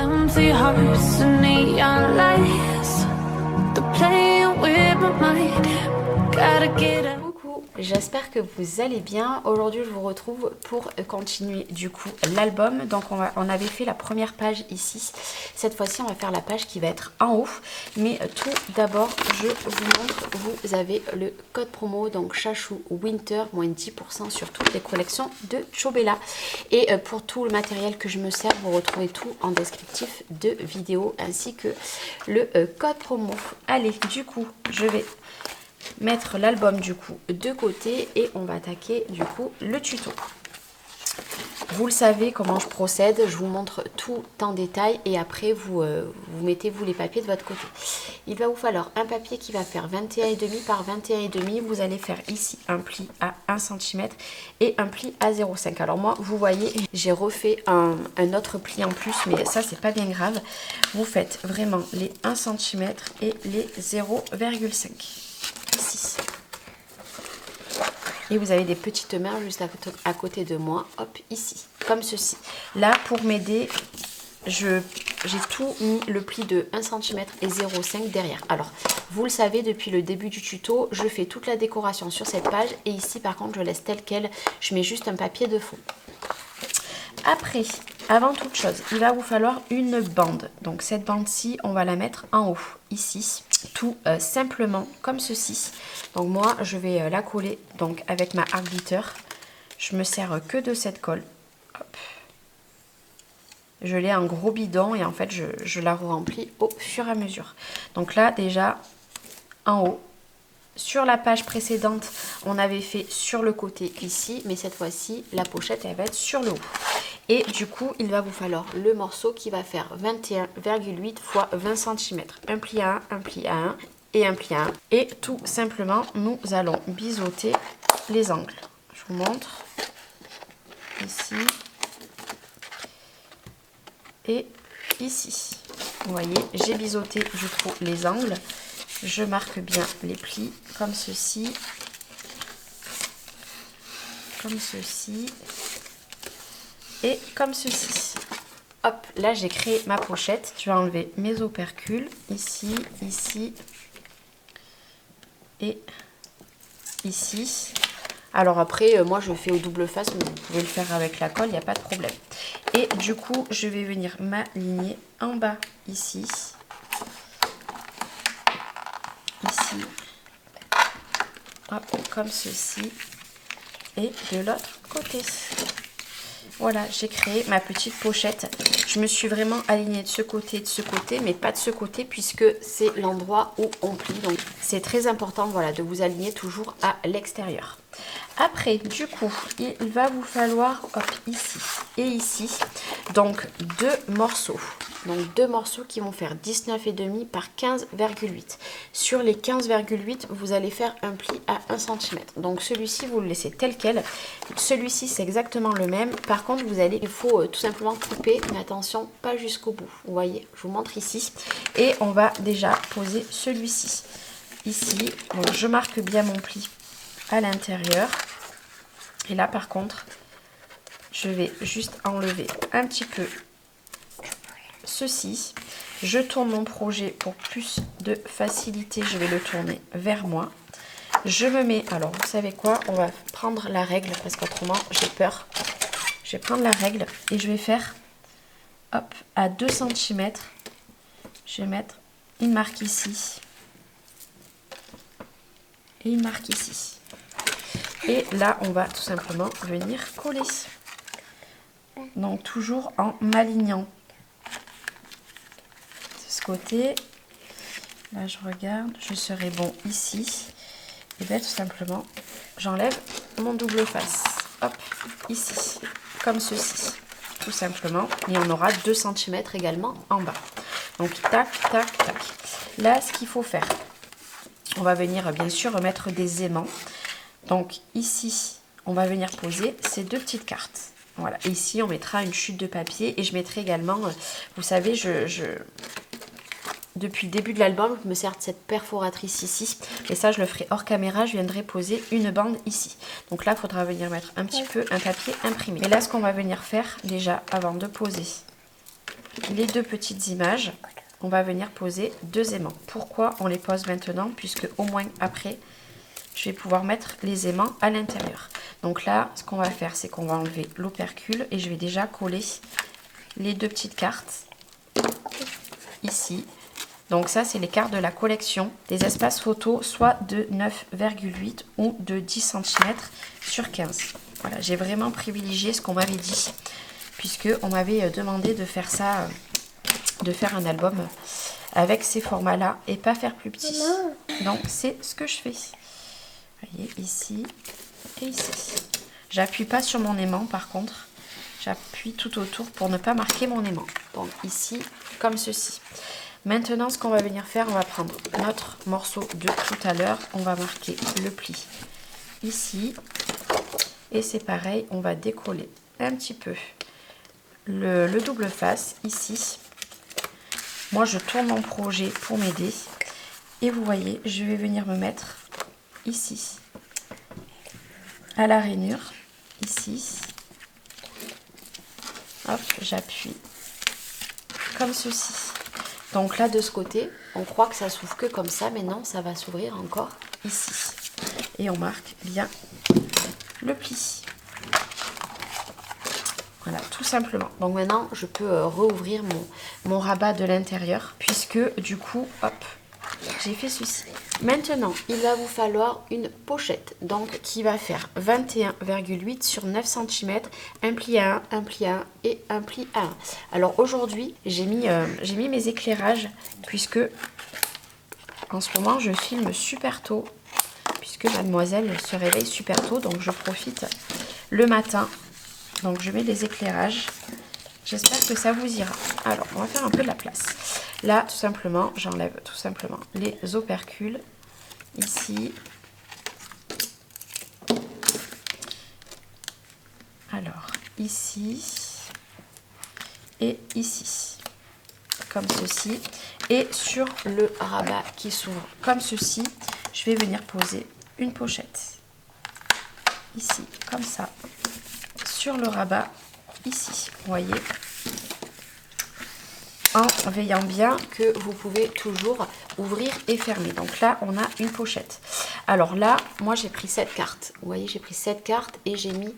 empty hearts and neon lights. They're playing with my mind. Gotta get up. Coucou, j'espère que vous allez bien. Aujourd'hui je vous retrouve pour continuer du coup l'album. Donc on avait fait la première page ici. Cette fois-ci on va faire la page qui va être en haut. Mais tout d'abord je vous montre, vous avez le code promo donc Chachou Winter, moins 10% sur toutes les collections de Chobella. Et pour tout le matériel que je me sers, vous retrouvez tout en descriptif de vidéo ainsi que le code promo. Allez, du coup je vais mettre l'album du coup de côté et on va attaquer du coup le tuto. Vous le savez comment je procède, je vous montre tout en détail et après vous mettez vous les papiers de votre côté. Il va vous falloir un papier qui va faire 21,5 par 21,5. Vous allez faire ici un pli à 1 cm et un pli à 0,5. Alors moi vous voyez j'ai refait un autre pli en plus, mais ça c'est pas bien grave. Vous faites vraiment les 1 cm et les 0,5 ici. Et vous avez des petites mains juste à côté de moi, hop, ici, comme ceci. Là, pour m'aider, j'ai tout mis le pli de 1 cm et 0,5 derrière. Alors, vous le savez, depuis le début du tuto, je fais toute la décoration sur cette page. Et ici, par contre, je laisse tel quel. Je mets juste un papier de fond. Après, avant toute chose, il va vous falloir une bande. Donc cette bande-ci, on va la mettre en haut, ici, tout simplement comme ceci. Donc moi, je vais la coller donc avec ma art glitter. Je me sers que de cette colle. Hop. Je l'ai en gros bidon et en fait, je la remplis au fur et à mesure. Donc là, déjà, en haut. Sur la page précédente, on avait fait sur le côté ici, mais cette fois-ci, la pochette, elle va être sur le haut. Et du coup, il va vous falloir le morceau qui va faire 21,8 x 20 cm. Un pli à 1, un pli à 1 et un pli à 1. Et tout simplement, nous allons biseauter les angles. Je vous montre. Ici. Et ici. Vous voyez, j'ai biseauté du coup les angles. Je marque bien les plis comme ceci, et comme ceci. Hop, là j'ai créé ma pochette. Je vais enlever mes opercules ici, ici et ici. Alors après, moi je le fais au double face, mais vous pouvez le faire avec la colle, il n'y a pas de problème. Et du coup, je vais venir m'aligner en bas ici. Ici, hop, comme ceci, et de l'autre côté. Voilà, j'ai créé ma petite pochette. Je me suis vraiment alignée de ce côté, mais pas de ce côté puisque c'est l'endroit où on plie. Donc c'est très important, voilà, de vous aligner toujours à l'extérieur. Après, du coup, il va vous falloir, hop, ici et ici, donc deux morceaux. Donc deux morceaux qui vont faire 19,5 par 15,8. Sur les 15,8, vous allez faire un pli à 1 cm. Donc celui-ci, vous le laissez tel quel. Celui-ci, c'est exactement le même. Par contre, il faut tout simplement couper, mais attention, pas jusqu'au bout. Vous voyez, je vous montre ici. Et on va déjà poser celui-ci. Ici, donc je marque bien mon pli à l'intérieur. Et là, par contre, je vais juste enlever un petit peu ceci. Je tourne mon projet pour plus de facilité. Je vais le tourner vers moi. Je me mets, alors vous savez quoi, on va prendre la règle parce qu'autrement j'ai peur. Je vais prendre la règle et je vais faire, hop, à 2 cm. Je vais mettre une marque ici et une marque ici. Et là, on va tout simplement venir coller. Donc toujours en m'alignant. De ce côté, là je regarde, je serai bon ici. Et bien tout simplement, j'enlève mon double face. Hop, ici, comme ceci. Tout simplement. Et on aura 2 cm également en bas. Donc tac, tac, tac. Là, ce qu'il faut faire, on va venir bien sûr mettre des aimants. Donc ici, on va venir poser ces deux petites cartes. Voilà, et ici on mettra une chute de papier et je mettrai également, vous savez, depuis le début de l'album, je me sers de cette perforatrice ici. Et ça, je le ferai hors caméra. Je viendrai poser une bande ici. Donc là, il faudra venir mettre un petit peu un papier imprimé. Et là, ce qu'on va venir faire déjà avant de poser les deux petites images, on va venir poser 2 aimants. Pourquoi on les pose maintenant? Puisque au moins après, je vais pouvoir mettre les aimants à l'intérieur. Donc là, ce qu'on va faire, c'est qu'on va enlever l'opercule et je vais déjà coller les 2 petites cartes ici. Donc ça, c'est les cartes de la collection des espaces photos, soit de 9,8 ou de 10 cm sur 15. Voilà, j'ai vraiment privilégié ce qu'on m'avait dit, puisque on m'avait demandé de faire ça, de faire un album avec ces formats-là et pas faire plus petit. Donc c'est ce que je fais. Vous voyez, ici et ici. J'appuie pas sur mon aimant par contre. J'appuie tout autour pour ne pas marquer mon aimant. Donc ici, comme ceci. Maintenant, ce qu'on va venir faire, on va prendre notre morceau de tout à l'heure. On va marquer le pli ici. Et c'est pareil, on va décoller un petit peu le double face ici. Moi, je tourne mon projet pour m'aider. Et vous voyez, je vais venir me mettre ici, à la rainure, ici. Hop, j'appuie comme ceci. Donc là, de ce côté, on croit que ça s'ouvre que comme ça, mais non, ça va s'ouvrir encore ici. Et on marque bien le pli. Voilà, tout simplement. Donc maintenant, je peux rouvrir mon rabat de l'intérieur, puisque du coup, hop, j'ai fait ceci. Maintenant, il va vous falloir une pochette, donc qui va faire 21,8 sur 9 cm, un pli à 1, un pli à 1 et un pli à 1. Alors aujourd'hui, j'ai mis mes éclairages, puisque en ce moment, je filme super tôt, puisque mademoiselle se réveille super tôt, donc je profite le matin. Donc je mets les éclairages. J'espère que ça vous ira. Alors, on va faire un peu de la place. Là, tout simplement, j'enlève tout simplement les opercules. Ici. Alors, ici. Et ici. Comme ceci. Et sur le rabat qui s'ouvre comme ceci, je vais venir poser une pochette. Ici, comme ça. Sur le rabat, ici, vous voyez, en veillant bien que vous pouvez toujours ouvrir et fermer. Donc là, on a une pochette. Alors là, moi j'ai pris 7 cartes. Vous voyez, j'ai pris 7 cartes et j'ai mis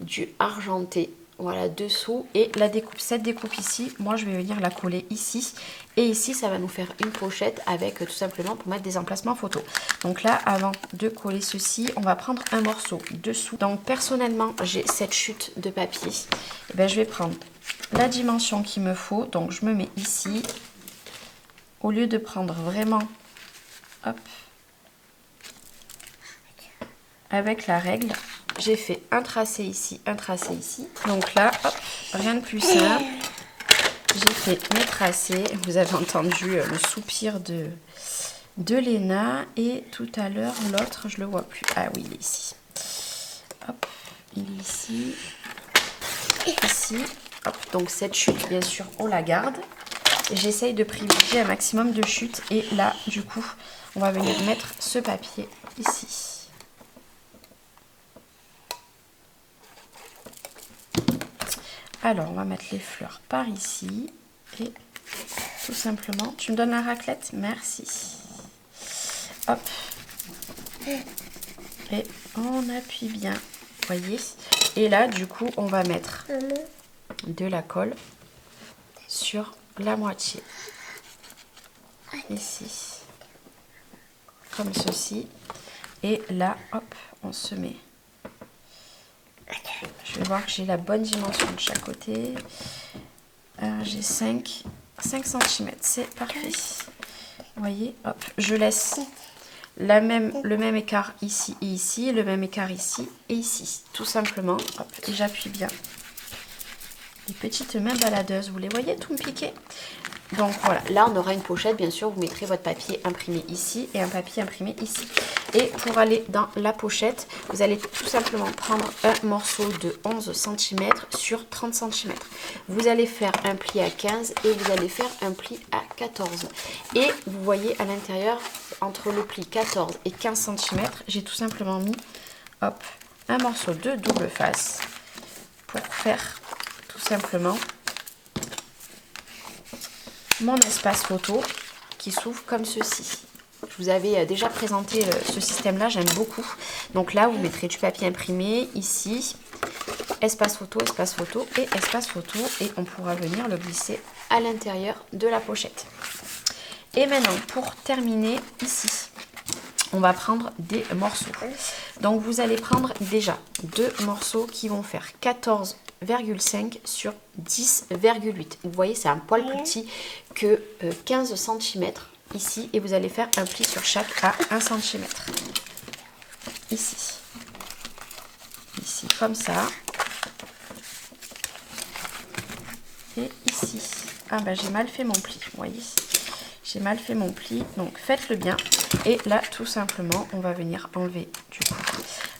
du argenté. Voilà, dessous. Et la découpe, cette découpe ici, moi je vais venir la coller ici. Et ici, ça va nous faire une pochette avec tout simplement pour mettre des emplacements photos. Donc là, avant de coller ceci, on va prendre un morceau dessous. Donc personnellement, j'ai cette chute de papier. Et bien, je vais prendre la dimension qu'il me faut. Donc je me mets ici. Au lieu de prendre vraiment, hop, avec la règle, j'ai fait un tracé ici, un tracé ici. Donc là, hop, rien de plus simple. J'ai fait mes tracés. Vous avez entendu le soupir de Léna. Et tout à l'heure, l'autre, je le vois plus. Ah oui, il est ici. Hop, il est ici. Ici. Hop, donc cette chute, bien sûr, on la garde. J'essaye de privilégier un maximum de chutes. Et là, du coup, on va venir mettre ce papier ici. Alors, on va mettre les fleurs par ici. Et tout simplement, tu me donnes la raclette? Merci. Hop. Et on appuie bien. Vous voyez? Et là, du coup, on va mettre de la colle sur la moitié. Ici. Comme ceci. Et là, hop, on se met. Je vais voir que j'ai la bonne dimension de chaque côté. J'ai 5 cm, c'est parfait. Vous voyez, hop, je laisse le même écart ici et ici, le même écart ici et ici. Tout simplement, hop, et j'appuie bien. Les petites mains baladeuses, vous les voyez tout me piquer? Donc voilà, là on aura une pochette, bien sûr, vous mettrez votre papier imprimé ici et un papier imprimé ici. Et pour aller dans la pochette, vous allez tout simplement prendre un morceau de 11 cm sur 30 cm. Vous allez faire un pli à 15 et vous allez faire un pli à 14. Et vous voyez à l'intérieur, entre le pli 14 et 15 cm, j'ai tout simplement mis, hop, un morceau de double face pour faire tout simplement mon espace photo qui s'ouvre comme ceci. Je vous avais déjà présenté ce système-là, j'aime beaucoup. Donc là, vous mettrez du papier imprimé, ici, espace photo et espace photo. Et on pourra venir le glisser à l'intérieur de la pochette. Et maintenant, pour terminer, ici, on va prendre des morceaux. Donc vous allez prendre déjà 2 morceaux qui vont faire 14,5 sur 10,8. Vous voyez, c'est un poil plus petit que 15 cm ici. Et vous allez faire un pli sur chaque à 1 cm. Ici. Ici, comme ça. Et ici. Ah bah j'ai mal fait mon pli, vous voyez. J'ai mal fait mon pli, donc faites-le bien. Et là, tout simplement, on va venir enlever du coup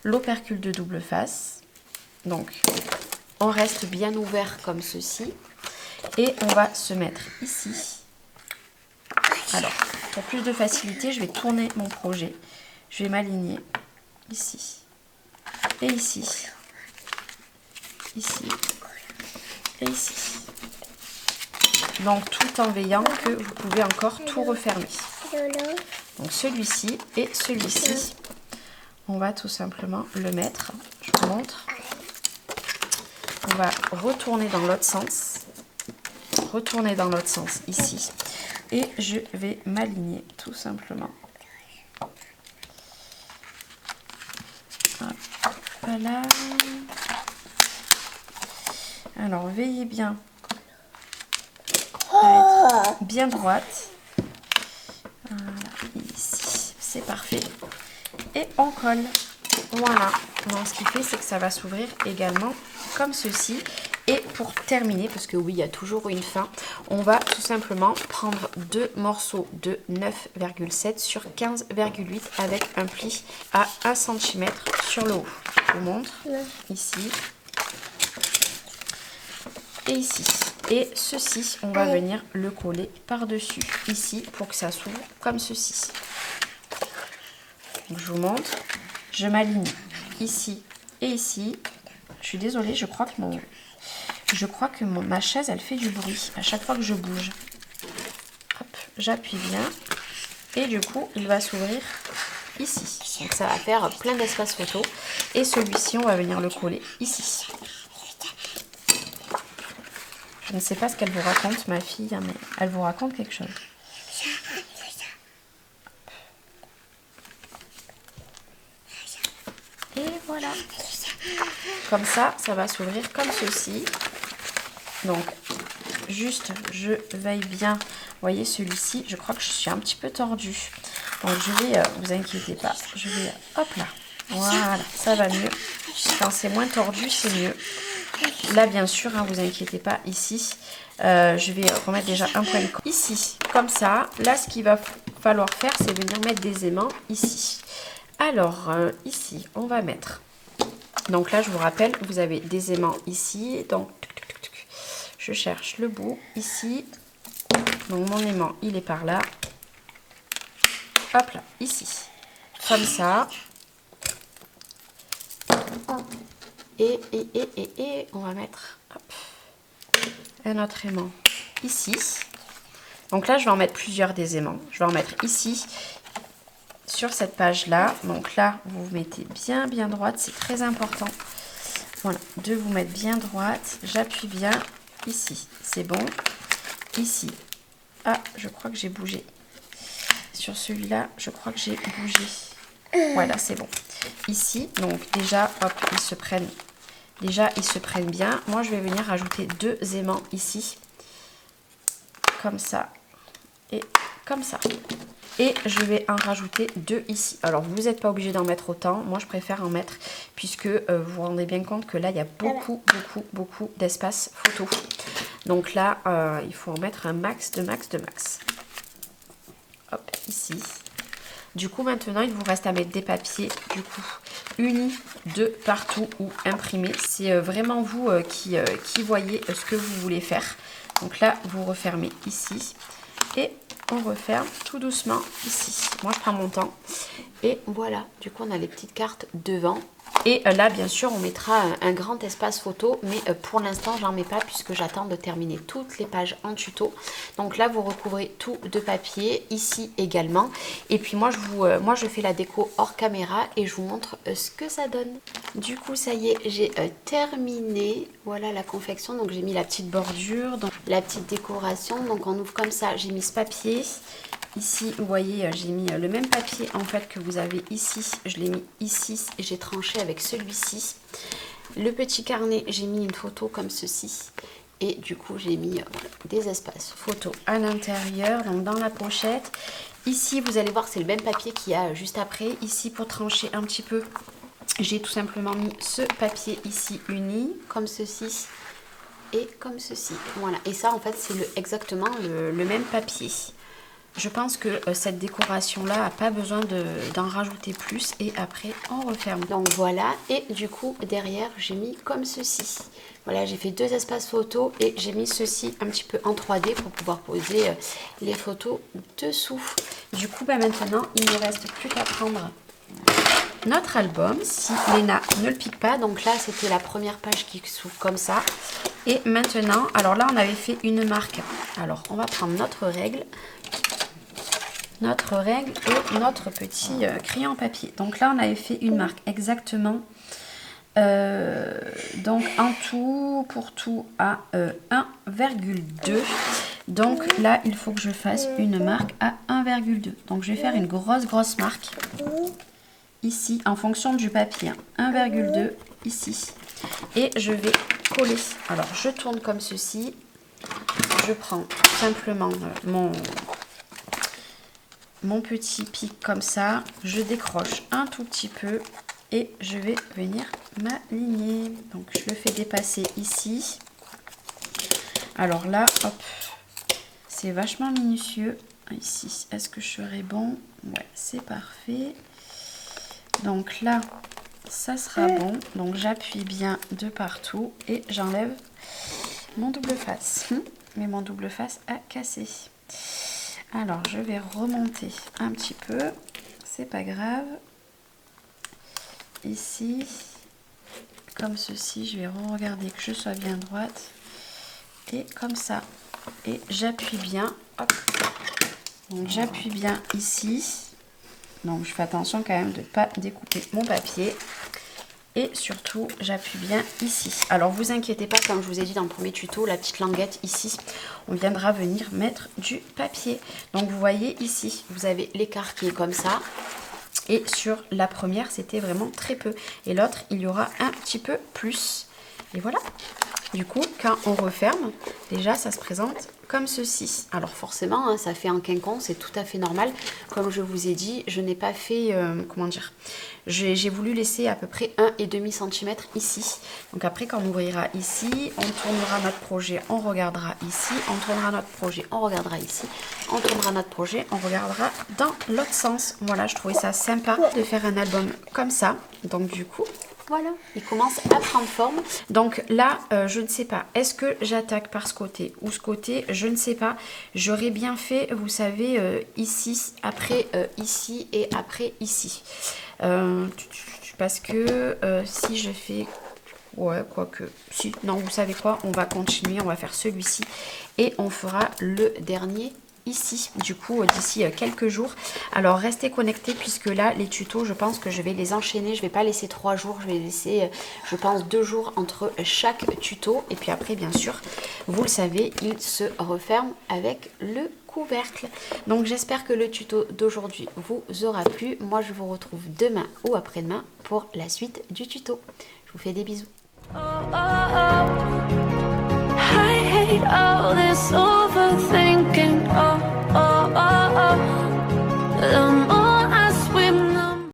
l'opercule de double face. Donc, on reste bien ouvert comme ceci. Et on va se mettre ici. Alors, pour plus de facilité, je vais tourner mon projet. Je vais m'aligner ici. Et ici. Ici. Et ici. Donc, tout en veillant que vous pouvez encore tout refermer. Donc, celui-ci et celui-ci. On va tout simplement le mettre. Je vous montre. On va retourner dans l'autre sens. Retourner dans l'autre sens ici. Et je vais m'aligner tout simplement. Voilà. Alors, veillez bien à être bien droite. Voilà, ici, c'est parfait. Et on colle. Voilà. Donc, ce qui fait, c'est que ça va s'ouvrir également comme ceci. Et pour terminer, parce que oui, il y a toujours une fin, on va tout simplement prendre 2 morceaux de 9,7 sur 15,8 avec un pli à 1 cm sur le haut. Je vous montre. Ici. Et ici. Et ceci, on va venir le coller par-dessus, ici, pour que ça s'ouvre comme ceci. Donc, je vous montre. Je m'aligne ici et ici. Je suis désolée, je crois que ma chaise, elle fait du bruit à chaque fois que je bouge. Hop, j'appuie bien. Et du coup, il va s'ouvrir ici. Donc, ça va faire plein d'espace photo. Et celui-ci, on va venir le coller ici. Je ne sais pas ce qu'elle vous raconte, ma fille, hein, mais elle vous raconte quelque chose. Et voilà. Comme ça, ça va s'ouvrir comme ceci. Donc, juste, je veille bien. Vous voyez, celui-ci, je crois que je suis un petit peu tordue. Donc, je vais, vous inquiétez pas, je vais, hop là. Voilà, ça va mieux. Quand c'est moins tordu, c'est mieux. Là, bien sûr, hein, vous inquiétez pas, ici, je vais remettre déjà un point de colle. Ici, comme ça. Là, ce qu'il va falloir faire, c'est venir mettre des aimants ici. Alors, ici, on va mettre... Donc là, je vous rappelle, vous avez des aimants ici. Donc, je cherche le bout ici. Donc, mon aimant, il est par là. Hop là, ici. Comme ça. Et on va mettre hop, un autre aimant ici. Donc là, je vais en mettre plusieurs des aimants. Je vais en mettre ici, sur cette page-là. Donc là, vous vous mettez bien droite. C'est très important. Voilà, de vous mettre bien droite. J'appuie bien ici. C'est bon. Ici. Ah, je crois que j'ai bougé. Sur celui-là, je crois que j'ai bougé. Voilà, c'est bon. Ici, donc déjà, hop, ils se prennent bien. Moi, je vais venir rajouter 2 aimants ici. Comme ça. Et comme ça. Et je vais en rajouter 2 ici. Alors, vous n'êtes pas obligé d'en mettre autant. Moi, je préfère en mettre puisque vous vous rendez bien compte que là, il y a beaucoup d'espace photo. Donc là, il faut en mettre un max de max. Hop, ici. Du coup, maintenant, il vous reste à mettre des papiers, du coup, unis de partout ou imprimés. C'est vraiment vous qui voyez ce que vous voulez faire. Donc là, vous refermez ici et on referme tout doucement ici. Moi, je prends mon temps. Et voilà, du coup, on a les petites cartes devant. Et là, bien sûr, on mettra un grand espace photo, mais pour l'instant, j'en mets pas puisque j'attends de terminer toutes les pages en tuto. Donc là, vous recouvrez tout de papier, ici également. Et puis moi, je fais la déco hors caméra et je vous montre ce que ça donne. Du coup, ça y est, j'ai terminé. Voilà la confection. Donc j'ai mis la petite bordure, donc la petite décoration. Donc on ouvre comme ça. J'ai mis ce papier. Ici, vous voyez, j'ai mis le même papier en fait que vous avez ici. Je l'ai mis ici et j'ai tranché avec celui-ci. Le petit carnet, j'ai mis une photo comme ceci. Et du coup, j'ai mis des espaces photos à l'intérieur, donc dans la pochette. Ici, vous allez voir, c'est le même papier qu'il y a juste après. Ici, pour trancher un petit peu, j'ai tout simplement mis ce papier ici uni, comme ceci et comme ceci. Voilà, et ça, en fait, c'est exactement le même papier. Je pense que cette décoration-là n'a pas besoin d'en rajouter plus et après on referme. Donc voilà, et du coup derrière j'ai mis comme ceci. Voilà, j'ai fait 2 espaces photos et j'ai mis ceci un petit peu en 3D pour pouvoir poser les photos dessous. Du coup maintenant il ne reste plus qu'à prendre notre album, si Léna ne le pique pas. Donc là c'était la première page qui s'ouvre comme ça. Et maintenant, alors là on avait fait une marque. Alors on va prendre notre règle et notre petit crayon papier. Donc là on avait fait une marque exactement, donc en tout pour tout à 1,2. donc là il faut que je fasse une marque à 1,2. donc je vais faire une grosse marque ici en fonction du papier, 1,2 ici, et je vais coller. Alors je tourne comme ceci, je prends simplement mon petit pic comme ça, je décroche un tout petit peu et je vais venir m'aligner. Donc je le fais dépasser ici. Alors là, hop, c'est vachement minutieux. Ici, est-ce que je serai bon? Ouais, c'est parfait. Donc là, ça sera bon. Donc j'appuie bien de partout et j'enlève mon double face. Mais mon double face a cassé. Alors, je vais remonter un petit peu, c'est pas grave. Ici, comme ceci, je vais regarder que je sois bien droite. Et comme ça. Et j'appuie bien, hop. Donc, j'appuie bien ici. Donc, je fais attention quand même de ne pas découper mon papier. Et surtout, j'appuie bien ici. Alors, vous inquiétez pas, comme je vous ai dit dans le premier tuto, la petite languette ici, on viendra venir mettre du papier. Donc, vous voyez ici, vous avez l'écart qui est comme ça. Et sur la première, c'était vraiment très peu. Et l'autre, il y aura un petit peu plus. Et voilà. Du coup, quand on referme, déjà, ça se présente comme ceci. Alors forcément, hein, ça fait un quinconce, c'est tout à fait normal. Comme je vous ai dit, je n'ai pas fait, comment dire, j'ai voulu laisser à peu près 1,5 cm ici. Donc après, quand on ouvrira ici, on tournera notre projet, on regardera ici, on tournera notre projet, on regardera ici, on tournera notre projet, on regardera dans l'autre sens. Voilà, je trouvais ça sympa de faire un album comme ça. Donc du coup, voilà, il commence à prendre forme. Donc là, je ne sais pas, est-ce que j'attaque par ce côté ou ce côté? Je ne sais pas. J'aurais bien fait, vous savez, ici, après ici et après ici. Parce que si je fais... Ouais, quoique... Si, non, vous savez quoi? On va continuer, on va faire celui-ci. Et on fera le dernier ici, du coup, d'ici quelques jours. Alors, restez connectés puisque là, les tutos, je pense que je vais les enchaîner. Je vais pas laisser 3 jours, je vais laisser, je pense, 2 jours entre chaque tuto. Et puis après, bien sûr, vous le savez, il se referme avec le couvercle. Donc, j'espère que le tuto d'aujourd'hui vous aura plu. Moi, je vous retrouve demain ou après-demain pour la suite du tuto. Je vous fais des bisous. Oh, oh, oh. I hate all this overthinking.